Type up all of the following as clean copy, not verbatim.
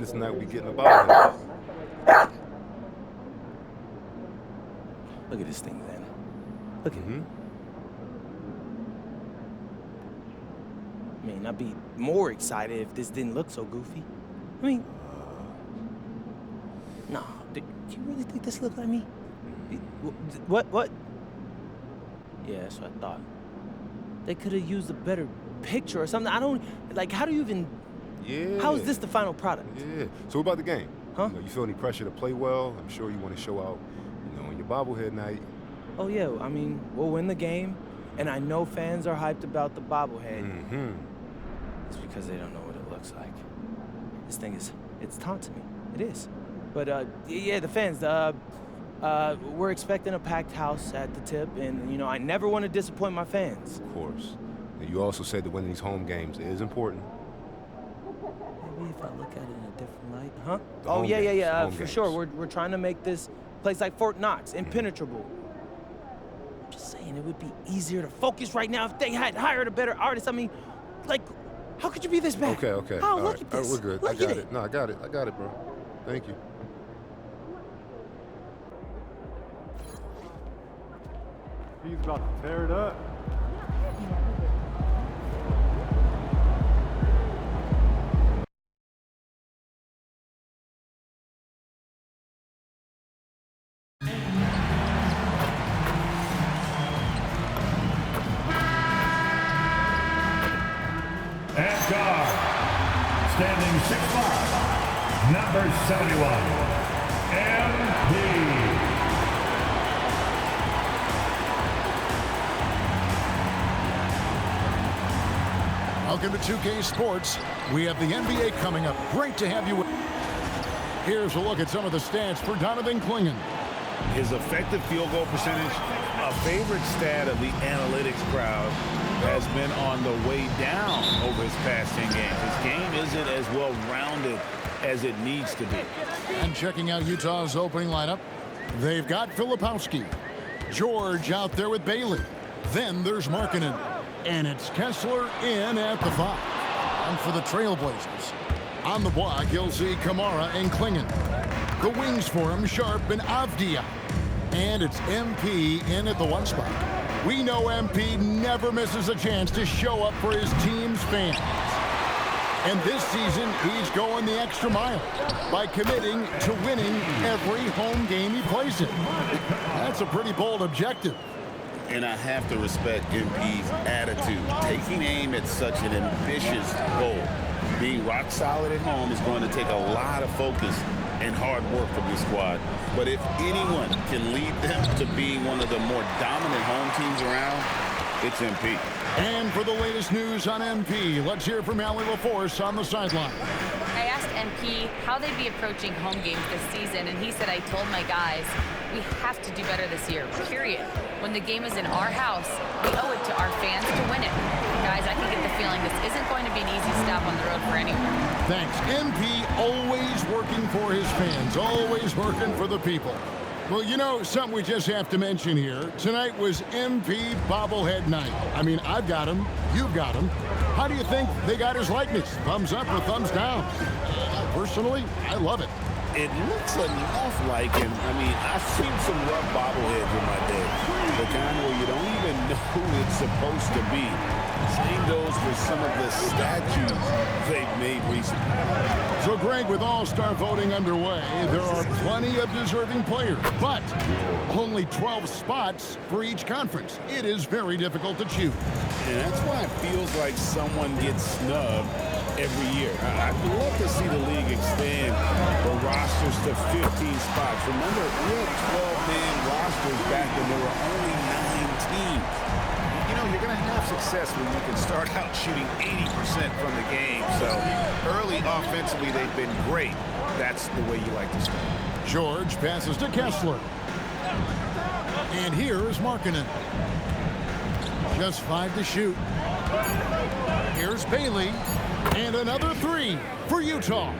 This night we getting the ball. Look at this thing, man. Look at it. I mean, I'd be more excited if this didn't look so goofy. I mean, no, do you really think this looked like me? What? Yeah, that's what I thought. They could have used a better picture or something. I don't, like, how do you even, how is this the final product? Yeah. So what about the game? Huh? You feel any pressure to play well? I'm sure you want to show out, on your bobblehead night. Oh, yeah, I mean, we'll win the game, and I know fans are hyped about the bobblehead. It's because they don't know what it looks like. This thing is, it's taunting me. It is. But, yeah, the fans, we're expecting a packed house at the tip, and, I never want to disappoint my fans. Of course. And you also said that winning these home games is important. Maybe if I look at it in a different light, huh? The Oh, home yeah, games, yeah, home for games. sure. We're trying to make this place like Fort Knox impenetrable. I'm just saying, it would be easier to focus right now if they had hired a better artist. I mean, like, how could you be this bad? Okay. Oh, All look right. at this. All right, we're good. Look I got at it. No, I got it, bro. Thank you. He's about to tear it up. At guard, standing 6'5", number 71, MP. Welcome to 2K Sports. We have the NBA coming up. Great to have you. Here's a look at some of the stats for Donovan Clingan. His effective field goal percentage, a favorite stat of the analytics crowd, has been on the way down over his past 10 games. His game isn't as well-rounded as it needs to be. And checking out Utah's opening lineup, they've got Filipowski. George out there with Bailey. Then there's Markkanen. And it's Kessler in at the 5. And for the Trailblazers, on the block, you'll see Kamara and Clingan. The wings for him, Sharp and Avdia. And it's MP in at the 1 spot. We know MP never misses a chance to show up for his team's fans. And this season, he's going the extra mile by committing to winning every home game he plays in. That's a pretty bold objective. And I have to respect MP's attitude. Taking aim at such an ambitious goal, being rock solid at home is going to take a lot of focus and hard work from this squad. But if anyone can lead them to being one of the more dominant home teams around, it's MP. And for the latest news on MP, let's hear from Allie LaForce on the sideline. I asked MP how they'd be approaching home games this season, and he said, I told my guys, we have to do better this year, period. When the game is in our house, we owe it to our fans to win it. Guys, I can get the feeling this isn't going to be an easy stop on the road for anyone. Thanks. MP always working for his fans, always working for the people. Well, something we just have to mention here. Tonight was MP bobblehead night. I mean, I've got him. You've got him. How do you think they got his likeness? Thumbs up or thumbs down? Personally, I love it. It looks enough like him. I mean, I've seen some rough bobbleheads in my day. The kind where you don't even know who it's supposed to be. Same goes for some of the statues they've made recently. So, Greg, with All-Star voting underway, there are plenty of deserving players, but only 12 spots for each conference. It is very difficult to choose. And that's why it feels like someone gets snubbed every year. I'd love to see the league expand the rosters to 15 spots. Remember, we had 12-man rosters back when there were only 9 teams. You're going to have success when you can start out shooting 80% from the game. So early offensively, they've been great. That's the way you like to start. George passes to Kessler. And here is Markkanen. Just 5 to shoot. Here's Bailey. And another 3 for Utah.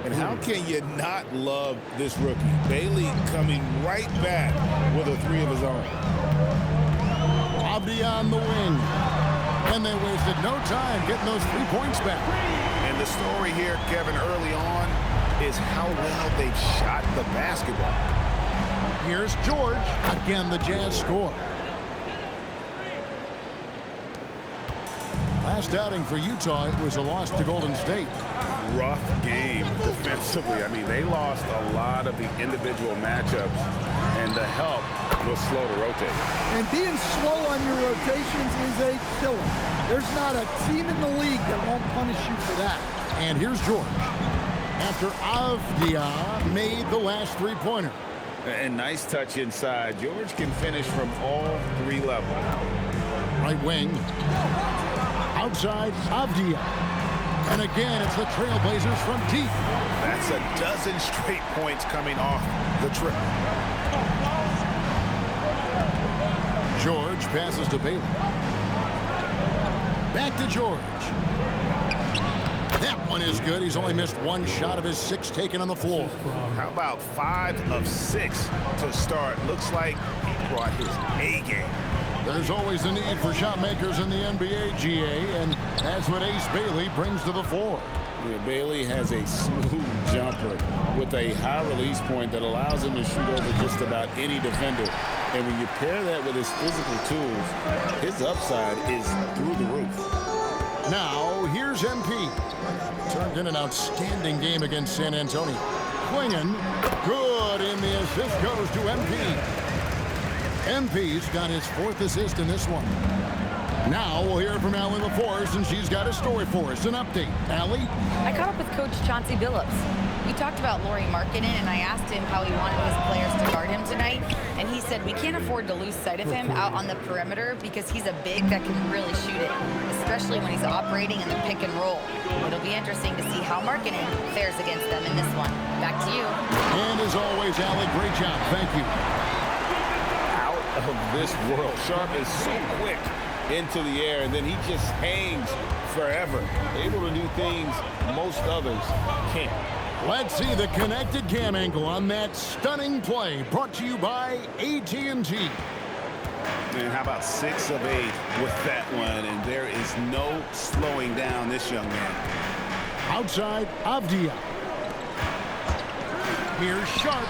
And how can you not love this rookie? Bailey coming right back with a 3 of his own. Avdia on the wing. And they wasted no time getting those 3 points back. And the story here, Kevin, early on, is how well they've shot the basketball. Here's George. Again, the Jazz score. Last outing for Utah, it was a loss to Golden State. Rough game defensively. I mean, they lost a lot of the individual matchups, and the help was slow to rotate. And being slow on your rotations is a killer. There's not a team in the league that won't punish you for that. And here's George. After Avdia made the last three-pointer. And nice touch inside. George can finish from all three levels. Right wing. Outside, Avdia. And again, it's the Trailblazers from deep. That's a dozen straight points coming off the trip. George passes to Bailey. Back to George. That one is good. He's only missed one shot of his 6 taken on the floor. How about 5 of 6 to start? Looks like he brought his A game. There's always the need for shot makers in the NBA, GA, and that's what Ace Bailey brings to the floor. Yeah, Bailey has a smooth jumper with a high release point that allows him to shoot over just about any defender. And when you pair that with his physical tools, his upside is through the roof. Now, here's MP. Turned in an outstanding game against San Antonio. Klingon, good, and the assist goes to MP. MP's got his 4th assist in this one. Now we'll hear from Allie LaForce, and she's got a story for us. An update. Allie? I caught up with Coach Chauncey Billups. We talked about Lauri Markkanen, and I asked him how he wanted his players to guard him tonight. And he said we can't afford to lose sight of him out on the perimeter because he's a big that can really shoot it, especially when he's operating in the pick and roll. It'll be interesting to see how Markkanen fares against them in this one. Back to you. And as always, Allie, great job. Thank you. Out of this world. Sharp is so quick into the air, and then he just hangs forever. Able to do things most others can't. Let's see the connected cam angle on that stunning play, brought to you by AT&T. And how about 6 of 8 with that one, and there is no slowing down this young man. Outside, Avdia. Here's Sharp,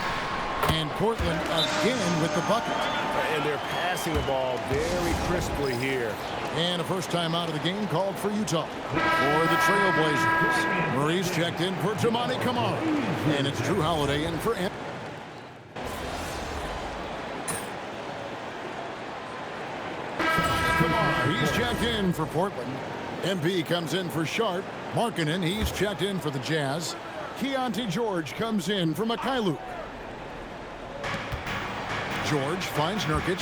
and Portland again with the bucket. And they're passing the ball very crisply here. And a first time out of the game called for Utah. For the Trailblazers, Murray's checked in for Toumani Camara. And it's Drew Holiday in for M. Camara, he's checked in for Portland. MP comes in for Sharp. Markkanen, he's checked in for the Jazz. Keontae George comes in for Mikhailuk. George finds Nurkic.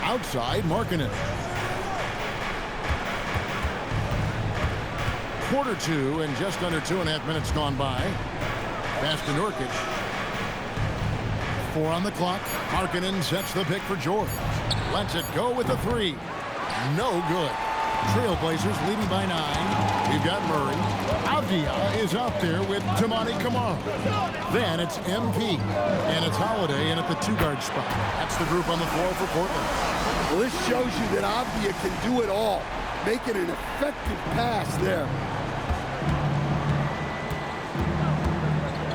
Outside, Markkanen. Quarter 2 and just under 2.5 minutes gone by. Pass to Nurkic. 4 on the clock. Markkanen sets the pick for George. Lets it go with the 3. No good. Trailblazers leading by 9. We've got Murray. Avdia is out there with Toumani Camara. Then it's MP. And it's Holiday in at the 2-guard spot. That's the group on the floor for Portland. Well, this shows you that Avdia can do it all, making an effective pass there.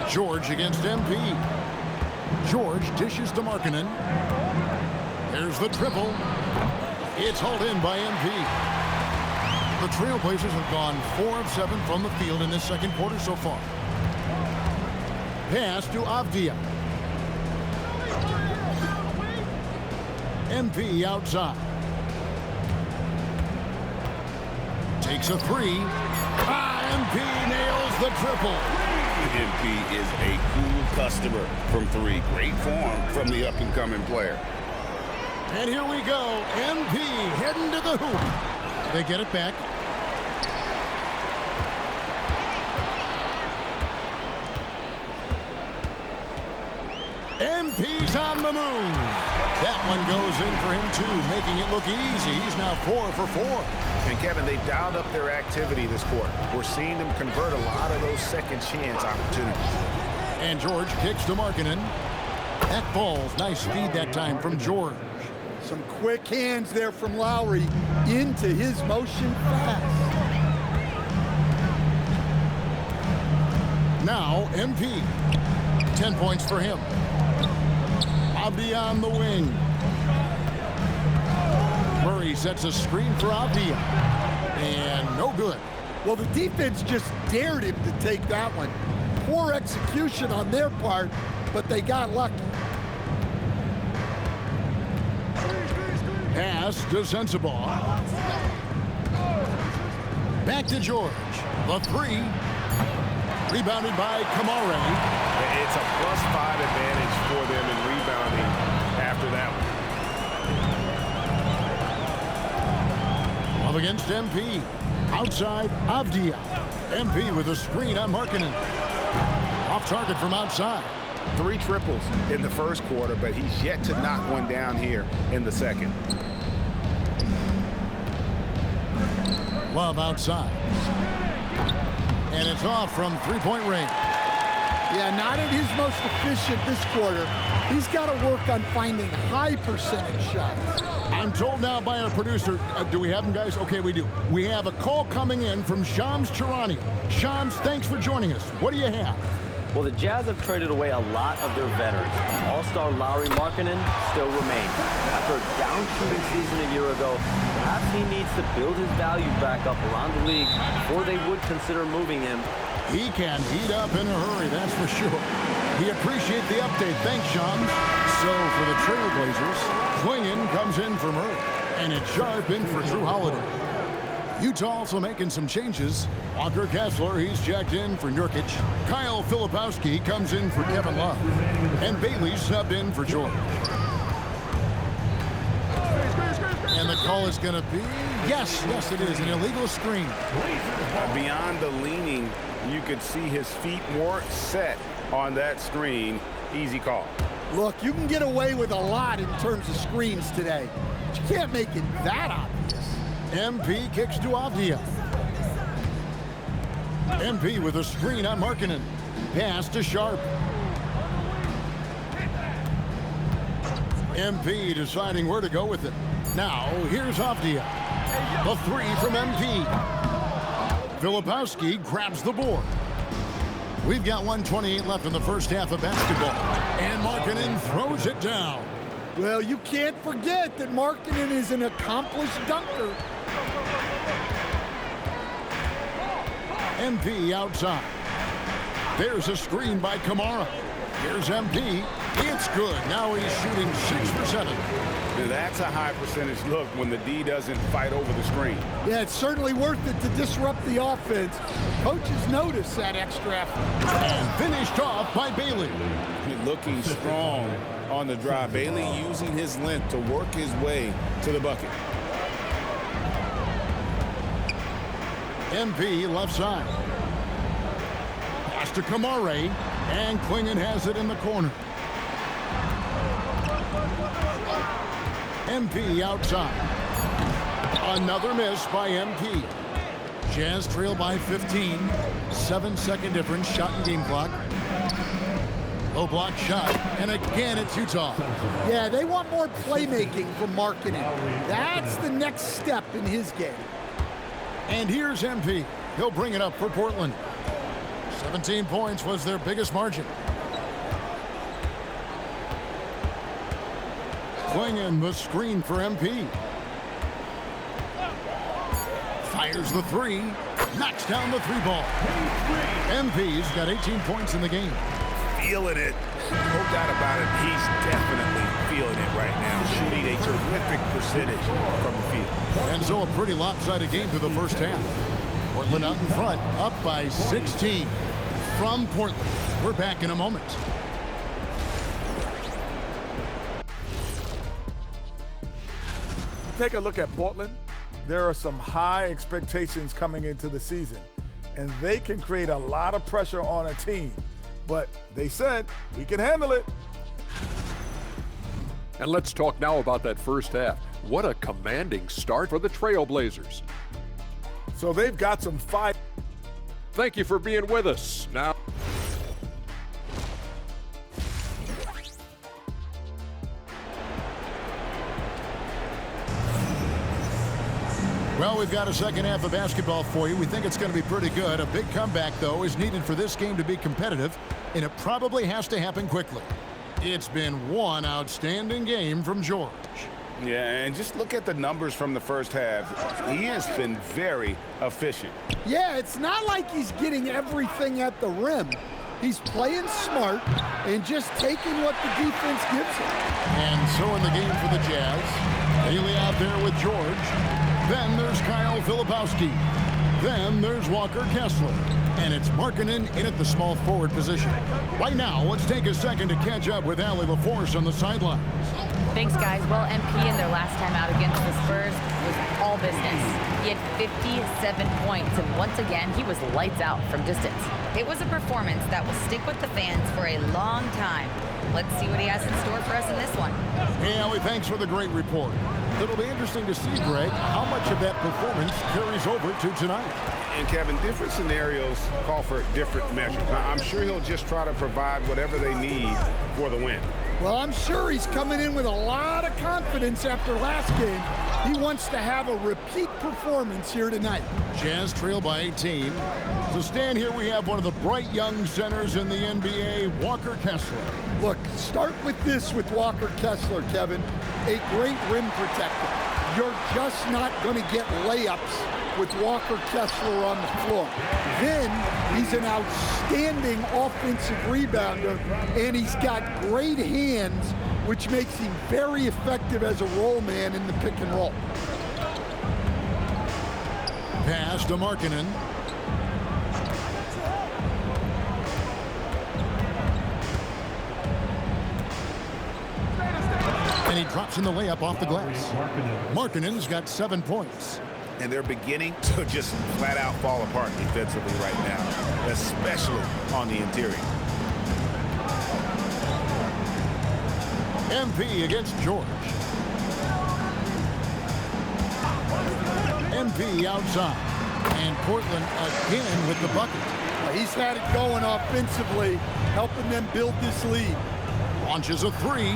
George against MP. George dishes to Markkanen. There's the triple. It's hauled in by MP. The Trailblazers have gone 4 of 7 from the field in this second quarter so far. Pass to Avdia. MP outside. Takes a 3. MP nails the triple. MP is a cool customer from 3. Great form from the up-and-coming player. And here we go. MP heading to the hoop. They get it back. MP's on the move. That one goes in for him too, making it look easy. He's now 4 for 4. And Kevin, they've dialed up their activity this quarter. We're seeing them convert a lot of those second chance opportunities. And George kicks to Markkanen. That ball's nice feed that time from George. Some quick hands there from Lowry into his motion fast. Now MP. 10 points for him. Avdia on the wing. Murray sets a screen for Avdia. And no good. Well, the defense just dared him to take that one. Poor execution on their part, but they got lucky. Pass to Sensabaugh. Back to George. The three. Rebounded by Kamare. It's a +5 advantage for them in rebounding after that one. Up against MP. Outside, Avdia. MP with a screen on Markkanen. Off target from outside. 3 triples in the first quarter, but he's yet to knock one down here in the second. Love outside. And it's off from three-point range. Yeah, not at his most efficient this quarter. He's got to work on finding high percentage shots. I'm told now by our producer, do we have him, guys? Okay, we do. We have a call coming in from Shams Charania. Shams, thanks for joining us. What do you have? Well, the Jazz have traded away a lot of their veterans. All-star Lauri Markkanen still remains. After a down-shooting season a year ago, perhaps he needs to build his value back up around the league before they would consider moving him. He can heat up in a hurry, that's for sure. We appreciate the update. Thanks, Shams. So for the Trailblazers, Clingan comes in for Murray, and it's Sharp in for Drew Holiday. Utah also making some changes. Walker Kessler, he's checked in for Nurkic. Kyle Filipowski comes in for Kevin Love. And Bailey subbed in for George. And the call is going to be, yes, it is, an illegal screen. Beyond the leaning, you could see his feet weren't set on that screen. Easy call. Look, you can get away with a lot in terms of screens today, but you can't make it that obvious. MP kicks to Avdia. MP with a screen on Markkanen. Pass to Sharp. MP deciding where to go with it. Now, here's Avdia. The three from MP. Filipowski grabs the board. We've got 1:28 left in the first half of basketball. And Markkanen throws it down. Well, you can't forget that Markkanen is an accomplished dunker. MP outside. There's a screen by Kamara. Here's MP. It's good. Now he's shooting 6 for 7. That's a high percentage look when the D doesn't fight over the screen. Yeah, it's certainly worth it to disrupt the offense. Coaches notice that extra effort. And finished off by Bailey. Looking strong on the drive. Bailey using his length to work his way to the bucket. MP left side. Pass to Kamare. And Clingan has it in the corner. MP outside. Another miss by MP. Jazz trail by 15. 7-second difference. Shot and game clock. Low block shot. And again, it's Utah. Yeah, they want more playmaking from Markkanen. That's the next step in his game. And here's MP. He'll bring it up for Portland. 17 points was their biggest margin. Clingan the screen for MP. Fires the three. Knocks down the three ball. MP's got 18 points in the game. Feeling it. No doubt about it. He's definitely feeling it right now. Shooting a terrific percentage from the field. And so a pretty lopsided game through the first half. Portland out in front, up by 16 from Portland. We're back in a moment. Take a look at Portland. There are some high expectations coming into the season, and they can create a lot of pressure on a team. But they said, we can handle it. And let's talk now about that first half. What a commanding start for the Trailblazers. So they've got some fight. Thank you for being with us. Now, Well, we've got a second half of basketball for you. We think it's going to be pretty good. A big comeback, though, is needed for this game to be competitive, and it probably has to happen quickly. It's been one outstanding game from George. Yeah, and just look at the numbers from the first half. He has been very efficient. Yeah, it's not like he's getting everything at the rim. He's playing smart and just taking what the defense gives him. And so in the game for the Jazz, Bailey out there with George. Then there's Kyle Filipowski. Then there's Walker Kessler. And it's Markkanen in at the small forward position. Right now, let's take a second to catch up with Allie LaForce on the sidelines. Thanks, guys. Well, MP in their last time out against the Spurs was all business. He had 57 points, and once again, he was lights out from distance. It was a performance that will stick with the fans for a long time. Let's see what he has in store for us in this one. Hey, Allie, thanks for the great report. It'll be interesting to see, Greg, how much of that performance carries over to tonight. And, Kevin, different scenarios call for different measures. I'm sure he'll just try to provide whatever they need for the win. Well, I'm sure he's coming in with a lot of confidence after last game. He wants to have a repeat performance here tonight. Jazz trail by 18. So stand here, we have one of the bright young centers in the NBA, Walker Kessler. Look, start with this with Walker Kessler, Kevin. A great rim protector. You're just not going to get layups with Walker Kessler on the floor. Then he's an outstanding offensive rebounder, and he's got great hands, which makes him very effective as a roll man in the pick and roll. Pass to Markkanen. And he drops in the layup off the glass. Markkanen's got 7 points. And they're beginning to just flat out fall apart defensively right now, especially on the interior. MP against George. MP outside. And Portland again with the bucket. He's had it going offensively, helping them build this lead. Launches a three.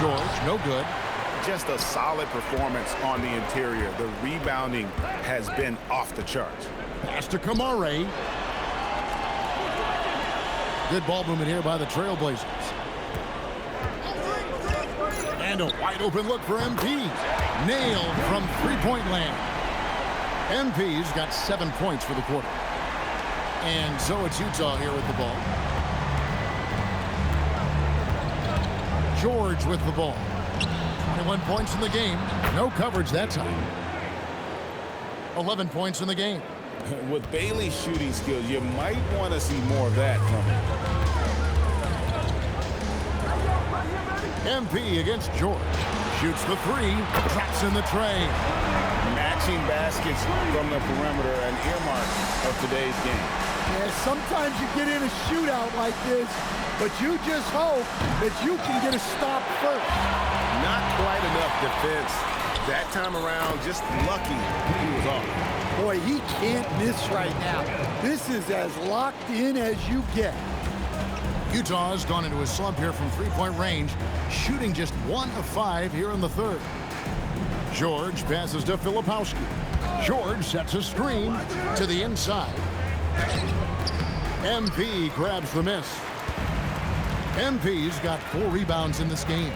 George, no good. Just a solid performance on the interior. The rebounding has been off the charts. Pass to Kamare. Good ball movement here by the Trailblazers. And a wide open look for MP. Nailed from three-point land. MP's got 7 points for the quarter. And so it's Utah here with the ball. George with the ball. 21 points in the game. No coverage that time. 11 points in the game. With Bailey's shooting skills, you might want to see more of that from him. MP against George. Shoots the three. Traps in the tray. Matching baskets from the perimeter, an earmark of today's game. Yeah, sometimes you get in a shootout like this, but you just hope that you can get a stop first. Not quite enough defense that time around. Just lucky he was off. Boy, he can't miss right now. This is as locked in as you get. Utah has gone into a slump here from three-point range, shooting just 1 of 5 here in the third. George passes to Filipowski. George sets a screen to the inside. MP grabs the miss. MP's got 4 rebounds in this game.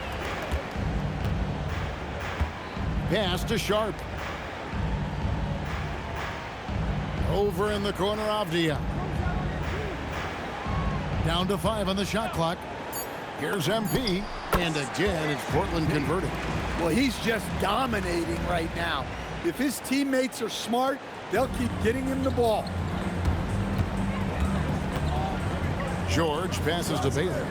Pass to Sharp. Over in the corner, Avdia. Down to 5 on the shot clock. Here's MP. And again, it's Portland converting. Well, he's just dominating right now. If his teammates are smart, they'll keep getting him the ball. George passes to Bailey.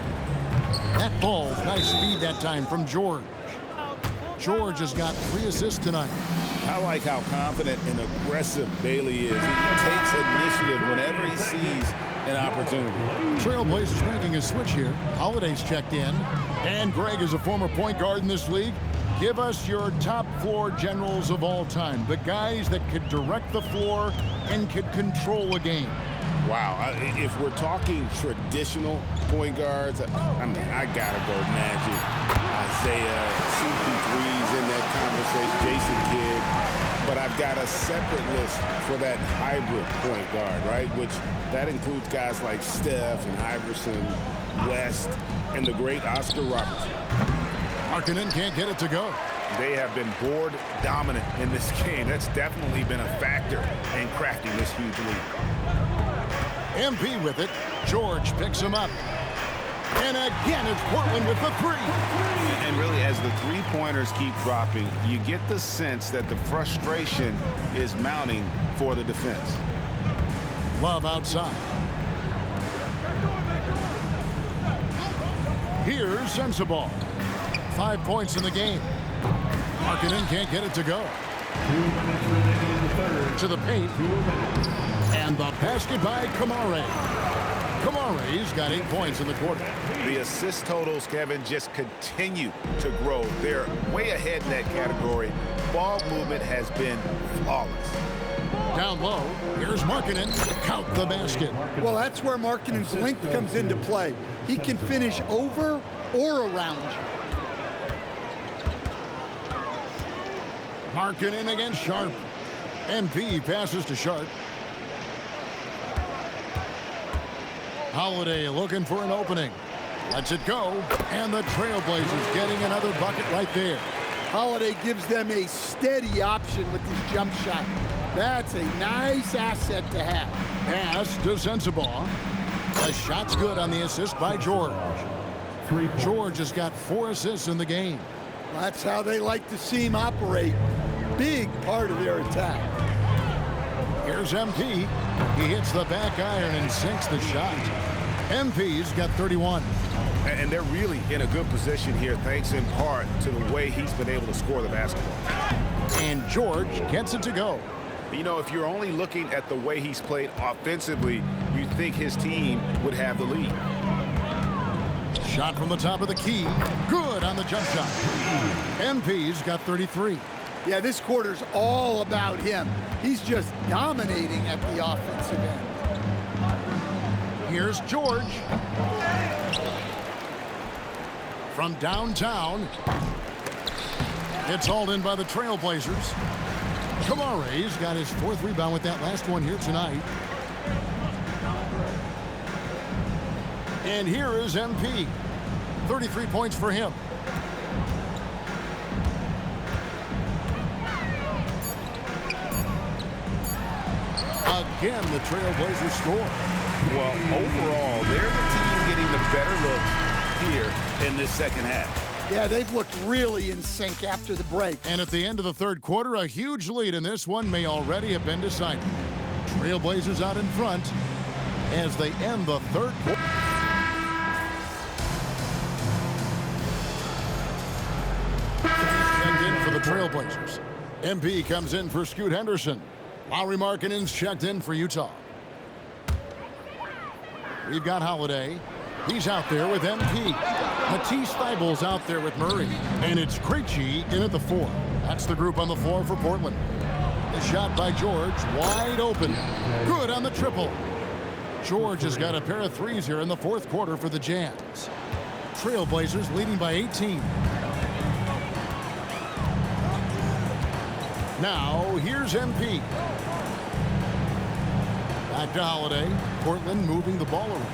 That ball, nice speed that time from George. George has got 3 assists tonight. I like how confident and aggressive Bailey is. He takes initiative whenever he sees an opportunity. Trailblazers making a switch here. Holiday's checked in. And Greg is a former point guard in this league. Give us your top floor generals of all time. The guys that could direct the floor and could control a game. Wow, if we're talking traditional point guards, I mean, I gotta go Magic, Isaiah, CP3's in that conversation, Jason Kidd. but I've got a separate list for that hybrid point guard, right? Which that includes guys like Steph and Iverson, West, and the great Oscar Robertson. Markkanen can't get it to go. They have been board dominant in this game. That's definitely been a factor in crafting this huge lead. MP with it. George picks him up. And again, it's Portland with the three. And really, as the three-pointers keep dropping, you get the sense that the frustration is mounting for the defense. Love outside. Here's Sensabaugh. 5 points in the game. Markkanen can't get it to go. 2 minutes remaining in the third. To the paint. 2 minutes. And the basket by Kamare. Kamare's got 8 points in the quarter. The assist totals, Kevin, just continue to grow. They're way ahead in that category. Ball movement has been flawless. Down low, here's Markkanen. Count the basket. Well, that's where Markkanen's length comes into play. He can finish over or around you. Markkanen against Sharp. MP passes to Sharp. Holiday looking for an opening. Lets it go. And the Trailblazers getting another bucket right there. Holiday gives them a steady option with his jump shot. That's a nice asset to have. Pass to Sensabaugh. The shot's good on the assist by George. George has got 4 assists in the game. That's how they like to see him operate. Big part of their attack. Here's MP. He hits the back iron and sinks the shot. MP's got 31. And they're really in a good position here, thanks in part to the way he's been able to score the basketball. And George gets it to go. You know, if you're only looking at the way he's played offensively, you'd think his team would have the lead. Shot from the top of the key. Good on the jump shot. MP's got 33. Yeah, this quarter's all about him. He's just dominating at the offensive end. Here's George. From downtown. It's hauled in by the Trailblazers. Kamare's got his 4th rebound with that last one here tonight. And here is MP. 33 points for him. Again, the Trailblazers score. Well, overall, they're the team getting the better looks here in this second half. Yeah, they've looked really in sync after the break. And at the end of the third quarter, a huge lead in this one may already have been decided. Trailblazers out in front as they end the third quarter. Checked in for the Trailblazers. MP comes in for Scoot Henderson. Lauri Markkanen's checked in for Utah. We've got Holiday. He's out there with MP. Matisse Thybulle's out there with Murray. And it's Krejci in at the 4. That's the group on the floor for Portland. The shot by George, wide open. Good on the triple. George has got a pair of threes here in the 4th quarter for the Jazz. Trailblazers leading by 18. Now, here's MP. Back to Holiday. Portland moving the ball around.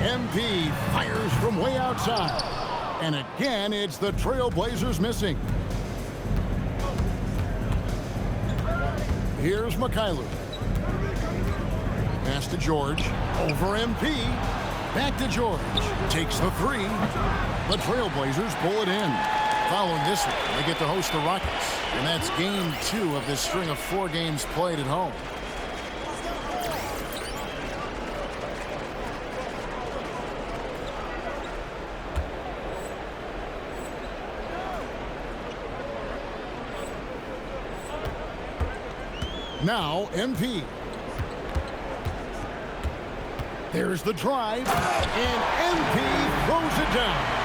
MP fires from way outside. And again, it's the Trailblazers missing. Here's Mikhailuk. Pass to George. Over MP. Back to George. Takes the 3. The Trailblazers pull it in. Following this one, they get to host the Rockets. And that's game 2 of this string of 4 games played at home. Now, MP. There's the drive, and MP throws it down.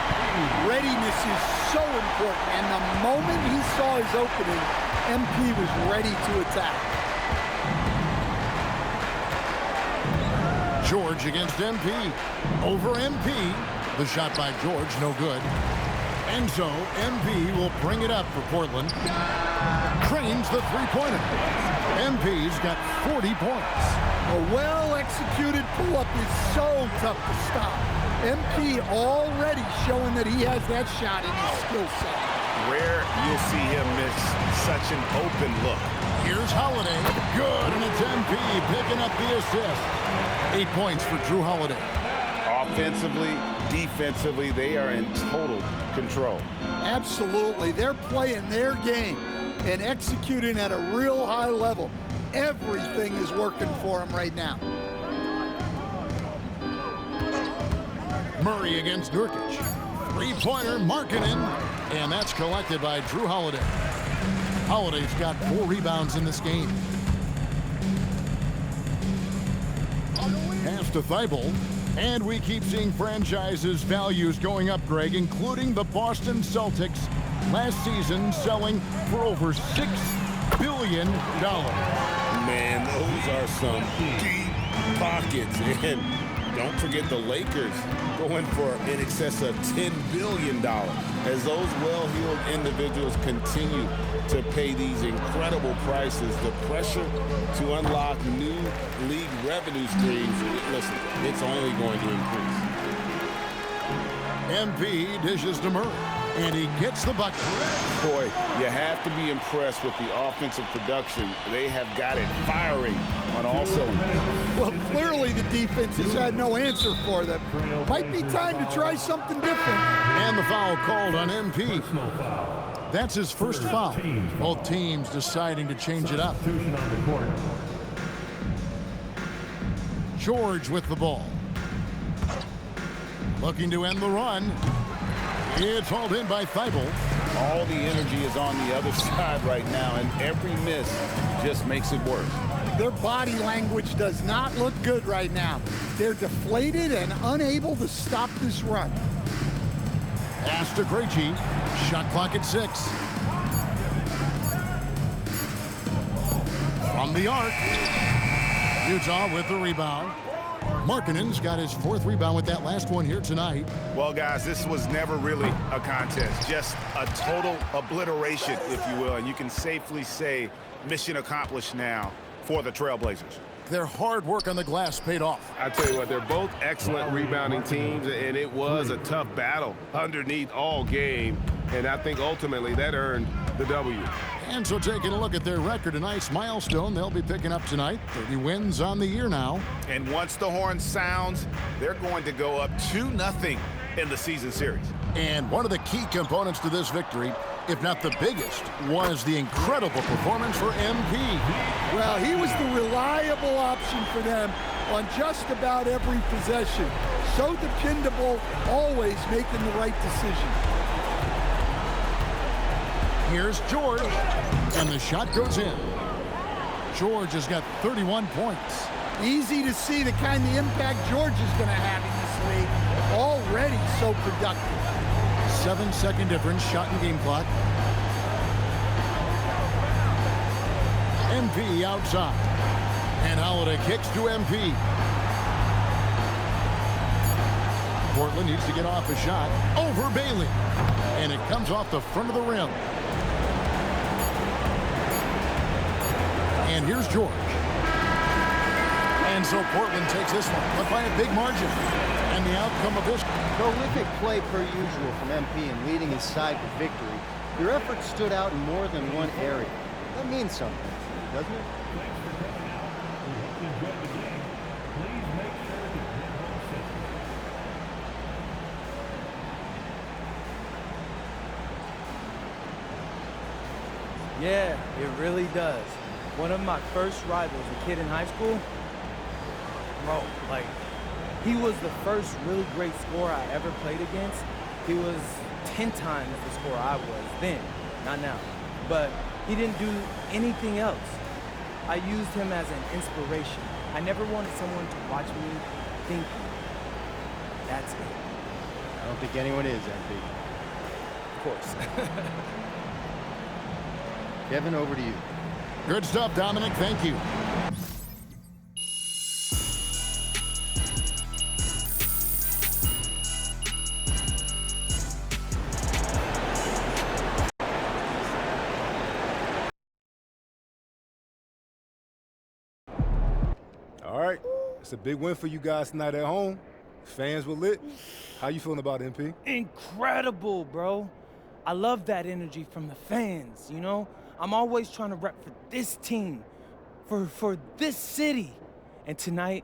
Readiness is so important, and the moment he saw his opening, MP was ready to attack. George against MP. Over MP. The shot by George, no good. And so MP will bring it up for Portland. Trains the three-pointer. MP's got 40 points. A well-executed pull-up is so tough to stop. MP already showing that he has that shot in his skill set. Rare you'll see him miss such an open look. Here's Holiday. Good, and it's MP picking up the assist. 8 points for Drew Holiday. Offensively, defensively, they are in total control. Absolutely. They're playing their game and executing at a real high level. Everything is working for them right now. Murray against Nurkic. Three-pointer, Markkanen, and that's collected by Drew Holiday. Holiday's got 4 rebounds in this game. Pass to Thibault, and we keep seeing franchises' values going up, Greg, including the Boston Celtics last season selling for over $6 billion. Man, those are some deep pockets. And don't forget the Lakers going for in excess of $10 billion. As those well-heeled individuals continue to pay these incredible prices, the pressure to unlock new league revenue streams, listen, it's only going to increase. MP dishes to Murray, and he gets the bucket. Boy, you have to be impressed with the offensive production. They have got it firing on all cylinders. Well, clearly the defense has had no answer for them. Might be time to try something different. And the foul called on MP. That's his first foul. Both teams deciding to change it up. George with the ball. Looking to end the run. It's hauled in by Thibault. All the energy is on the other side right now, and every miss just makes it worse. Their body language does not look good right now. They're deflated and unable to stop this run. Pass to Krejci. Shot clock at 6. From the arc. Utah with the rebound. Markkanen's got his 4th rebound with that last one here tonight. Well, guys, this was never really a contest. Just a total obliteration, if you will. And you can safely say mission accomplished now for the Trailblazers. Their hard work on the glass paid off. I tell you what, they're both excellent rebounding teams, and it was a tough battle underneath all game. And I think ultimately that earned the W. And so taking a look at their record, a nice milestone they'll be picking up tonight. 30 wins on the year now. And once the horn sounds, they're going to go up 2-0 in the season series. And one of the key components to this victory, if not the biggest, was the incredible performance for MP. Well, he was the reliable option for them on just about every possession. So dependable, always making the right decision. Here's George, and the shot goes in. George has got 31 points. Easy to see the kind of impact George is going to have in this league. Already so productive. 7-second difference, shot and game clock. MP outside. And Holiday kicks to MP. Portland needs to get off a shot. Over Bailey. And it comes off the front of the rim. And here's George. And so Portland takes this one, but by a big margin. And the outcome of this. Prolific play per usual from MP in leading his side to victory. Your efforts stood out in more than one area. That means something, doesn't it? Yeah, it really does. One of my first rivals, a kid in high school, bro, like, he was the first really great scorer I ever played against. He was 10 times the scorer I was then, not now. But he didn't do anything else. I used him as an inspiration. I never wanted someone to watch me think, that's it. I don't think anyone is, MP. Of course. Kevin, over to you. Good stuff, Dominic. Thank you. All right. It's a big win for you guys tonight at home. Fans were lit. How you feeling about it, MP? Incredible, bro. I love that energy from the fans, you know? I'm always trying to rep for this team, for this city. And tonight,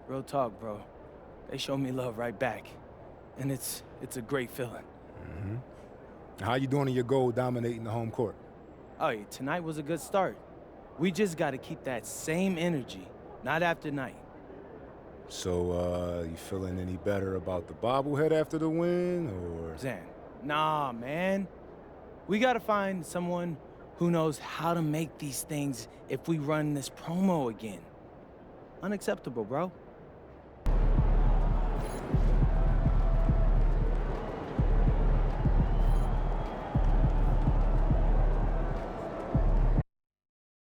real talk, bro, they showed me love right back. And it's a great feeling. How you doing in your goal dominating the home court? Oh, yeah, tonight was a good start. We just got to keep that same energy, night after night. So, you feeling any better about the bobblehead after the win, or? Zan, nah, man. We got to find someone who knows how to make these things if we run this promo again. Unacceptable, bro.